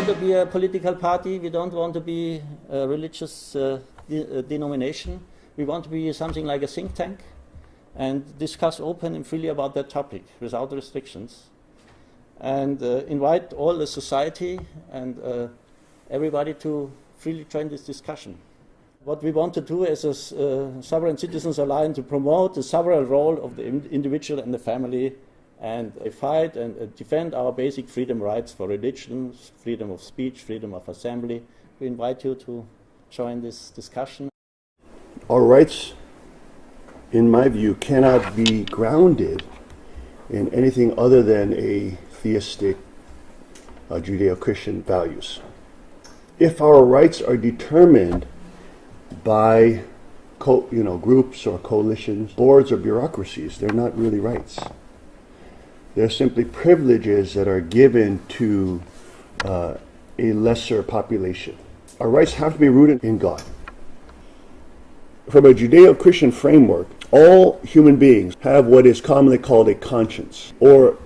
want to be a political party. We don't want to be a religious denomination. We want to be something like a think tank and discuss open and freely about that topic without restrictions. And invite all the society and everybody to freely join this discussion. What we want to do as a Sovereign Citizens Alliance to promote the sovereign role of the individual and the family, and fight and defend our basic freedom rights for religions, freedom of speech, freedom of assembly. We invite you to join this discussion. Our rights, in my view, cannot be grounded in anything other than a theistic Judeo-Christian values. If our rights are determined by groups or coalitions, boards or bureaucracies, they're not really rights. They're simply privileges that are given to a lesser population. Our rights have to be rooted in God. From a Judeo-Christian framework, all human beings have what is commonly called a conscience, or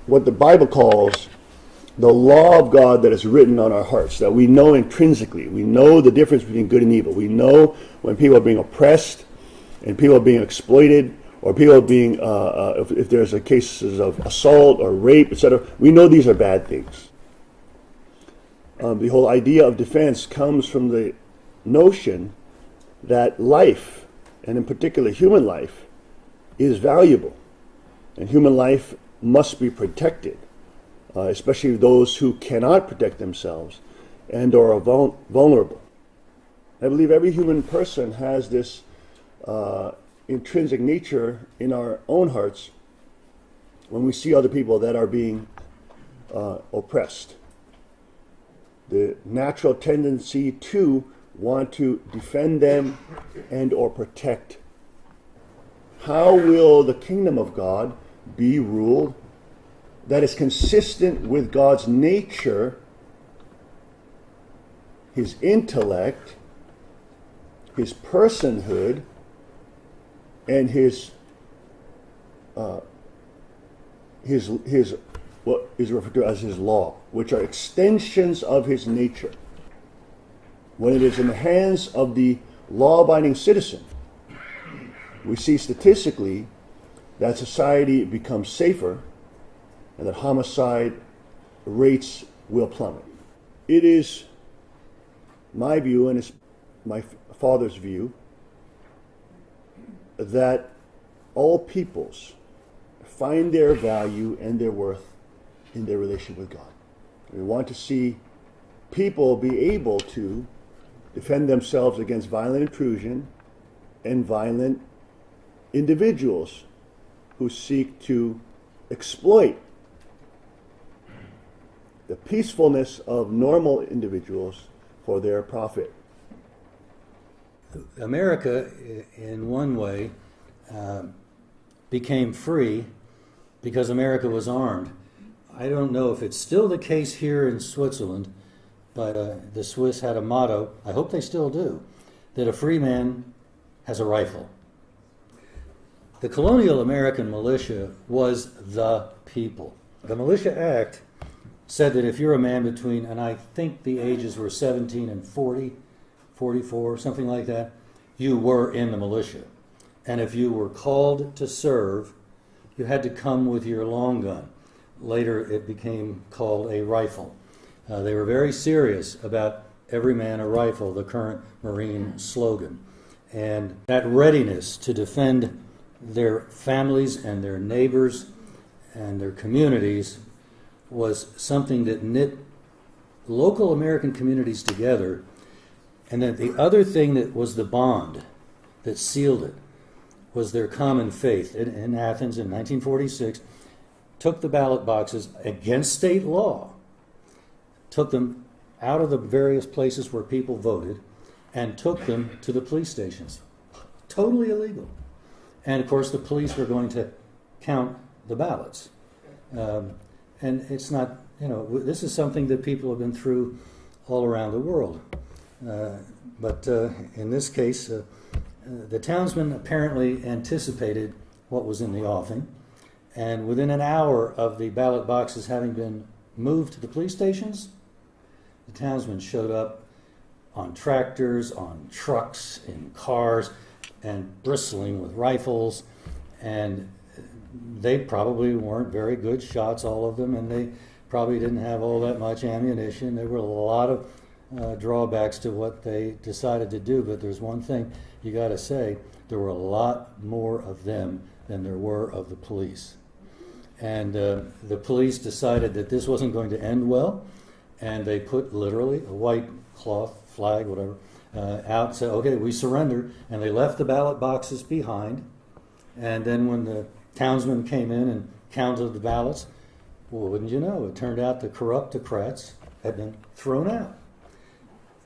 what the Bible calls the law of God that is written on our hearts, that we know intrinsically. We know the difference between good and evil. We know when people are being oppressed and people are being exploited, or people are being, if there's cases of assault or rape, etc. We know these are bad things. The whole idea of defense comes from the notion that life, and in particular human life, is valuable. And human life must be protected. Especially those who cannot protect themselves and are vulnerable. I believe every human person has this intrinsic nature in our own hearts when we see other people that are being oppressed. The natural tendency to want to defend them and or protect. How will the kingdom of God be ruled that is consistent with God's nature, his intellect, his personhood, and his what is referred to as his law, which are extensions of his nature? When it is in the hands of the law-abiding citizen, we see statistically that society becomes safer and that homicide rates will plummet. It is my view, and it's my father's view, that all peoples find their value and their worth in their relationship with God. We want to see people be able to defend themselves against violent intrusion and violent individuals who seek to exploit the peacefulness of normal individuals for their profit. America, in one way, became free because America was armed. I don't know if it's still the case here in Switzerland, but the Swiss had a motto, I hope they still do, that a free man has a rifle. The colonial American militia was the people. The Militia Act said that if you're a man between, and I think the ages were 17 and 40, 44, something like that, you were in the militia. And if you were called to serve, you had to come with your long gun. Later it became called a rifle. They were very serious about every man a rifle, the current Marine slogan. And that readiness to defend their families and their neighbors and their communities was something that knit local American communities together. And then the other thing that was the bond that sealed it was their common faith. In Athens in 1946, took the ballot boxes against state law, took them out of the various places where people voted, and took them to the police stations. Totally illegal. And of course the police were going to count the ballots. And it's not, this is something that people have been through all around the world. But in this case, the townsmen apparently anticipated what was in the offing, and within an hour of the ballot boxes having been moved to the police stations, the townsmen showed up on tractors, on trucks, in cars, and bristling with rifles, and they probably weren't very good shots, all of them, and they probably didn't have all that much ammunition. There were a lot of drawbacks to what they decided to do, but there's one thing you got to say: there were a lot more of them than there were of the police. And the police decided that this wasn't going to end well, and they put literally a white cloth flag, whatever, out, said, okay, we surrender, and they left the ballot boxes behind. And then when the townsmen came in and counted the ballots, well, wouldn't you know, it turned out the corruptocrats had been thrown out.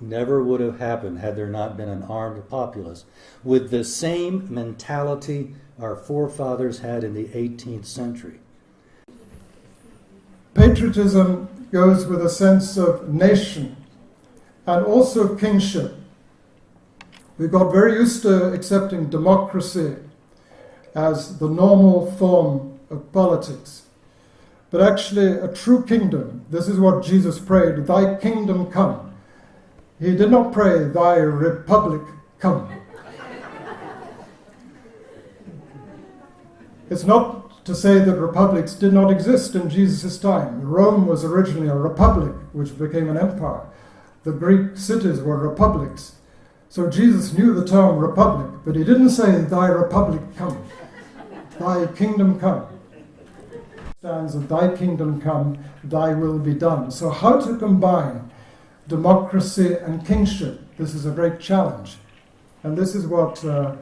Never would have happened had there not been an armed populace with the same mentality our forefathers had in the 18th century. Patriotism goes with a sense of nation and also kingship. We got very used to accepting democracy as the normal form of politics. But actually, a true kingdom, this is what Jesus prayed, thy kingdom come. He did not pray, thy republic come. It's not to say that republics did not exist in Jesus' time. Rome was originally a republic, which became an empire. The Greek cities were republics. So Jesus knew the term republic, but he didn't say, thy republic come, thy kingdom come. It stands that thy kingdom come, thy will be done. So how to combine democracy and kingship? This is a great challenge. And this is what the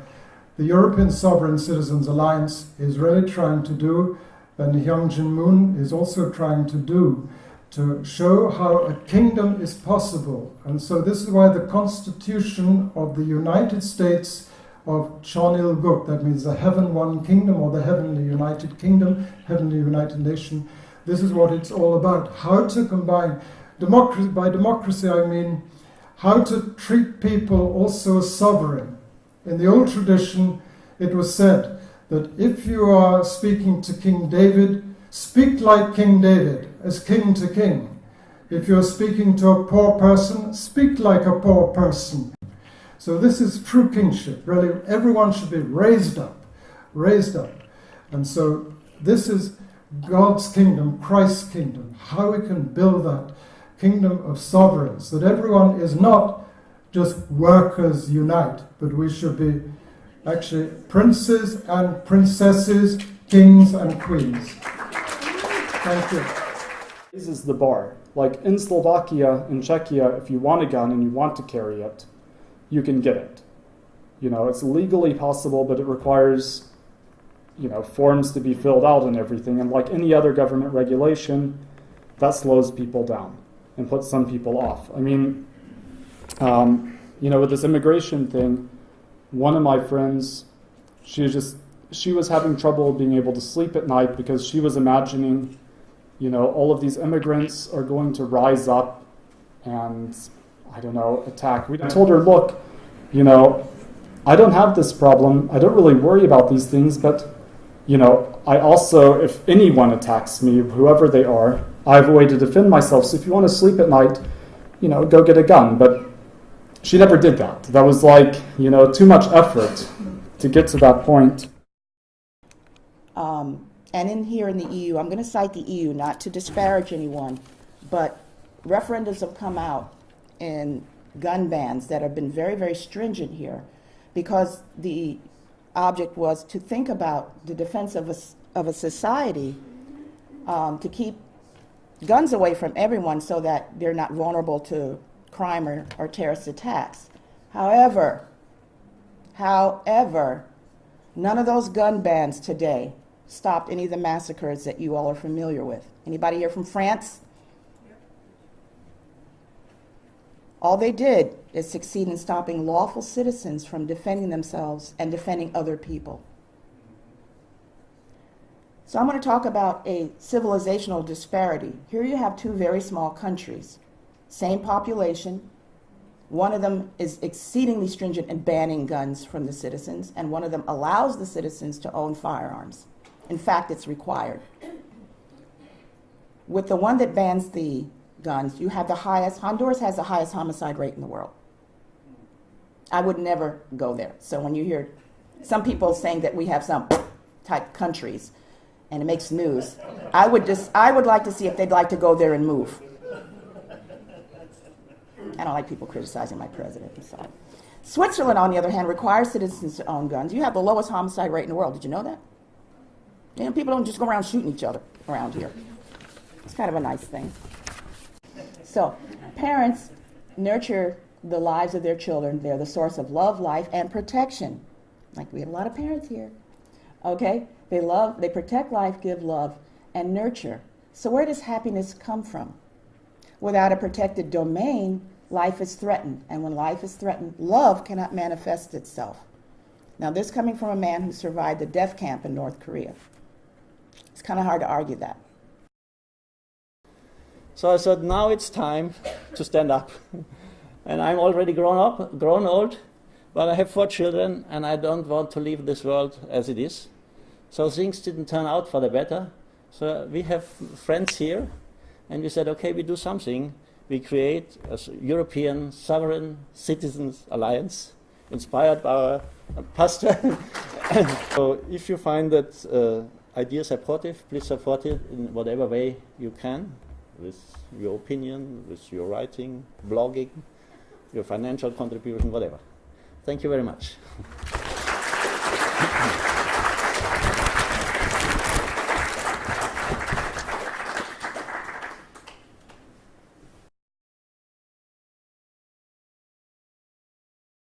European Sovereign Citizens Alliance is really trying to do, and Hyung Jin Moon is also trying to do, to show how a kingdom is possible. And so this is why the Constitution of the United States of Chonil-guk, that means the Heaven One Kingdom or the Heavenly United Kingdom, Heavenly United Nation, this is what it's all about. How to combine democracy. By democracy I mean how to treat people also as sovereign. In the old tradition it was said that if you are speaking to King David, speak like King David, as king to king. If you're speaking to a poor person, speak like a poor person. So this is true kingship. Really, everyone should be raised up. And so this is God's kingdom, Christ's kingdom, how we can build that kingdom of sovereigns, that everyone is not just workers unite, but we should be actually princes and princesses, kings and queens. Thank you. Raises the bar. Like in Slovakia and Czechia, if you want a gun and you want to carry it, you can get it. You know, it's legally possible, but it requires, you know, forms to be filled out and everything. And like any other government regulation, that slows people down and puts some people off. I mean, you know, with this immigration thing, one of my friends, she was having trouble being able to sleep at night because she was imagining, you know, all of these immigrants are going to rise up and, I don't know, attack. I told her, look, you know, I don't have this problem. I don't really worry about these things, but, you know, I also, if anyone attacks me, whoever they are, I have a way to defend myself. So if you want to sleep at night, you know, go get a gun. But she never did that. That was like, you know, too much effort to get to that point. And in here in the EU, I'm going to cite the EU, not to disparage anyone, but referendums have come out in gun bans that have been very, very stringent here because the object was to think about the defense of a society to keep guns away from everyone so that they're not vulnerable to crime or terrorist attacks. However, none of those gun bans today stopped any of the massacres that you all are familiar with. Anybody here from France? All they did is succeed in stopping lawful citizens from defending themselves and defending other people. So I'm going to talk about a civilizational disparity. Here you have two very small countries, same population. One of them is exceedingly stringent in banning guns from the citizens, and one of them allows the citizens to own firearms. In fact, it's required. With the one that bans the guns. You have the highest, Honduras has the highest homicide rate in the world. I would never go there. So when you hear some people saying that we have some type countries and it makes news, I would like to see if they'd like to go there and move. I don't like people criticizing my president. I'm sorry. Switzerland, on the other hand, requires citizens to own guns. You have the lowest homicide rate in the world. Did you know that? You know, people don't just go around shooting each other around here. It's kind of a nice thing. So, parents nurture the lives of their children. They're the source of love, life, and protection. Like we have a lot of parents here. Okay? They protect life, give love, and nurture. So where does happiness come from? Without a protected domain, life is threatened. And when life is threatened, love cannot manifest itself. Now, this coming from a man who survived the death camp in North Korea. It's kind of hard to argue that. So I said, now it's time to stand up. And I'm already grown old, but I have 4 children, and I don't want to leave this world as it is. So things didn't turn out for the better. So we have friends here, and we said, okay, we do something. We create a European Sovereign Citizens Alliance, inspired by our pastor. So if you find that idea supportive, please support it in whatever way you can, with your opinion, with your writing, blogging, your financial contribution, whatever. Thank you very much.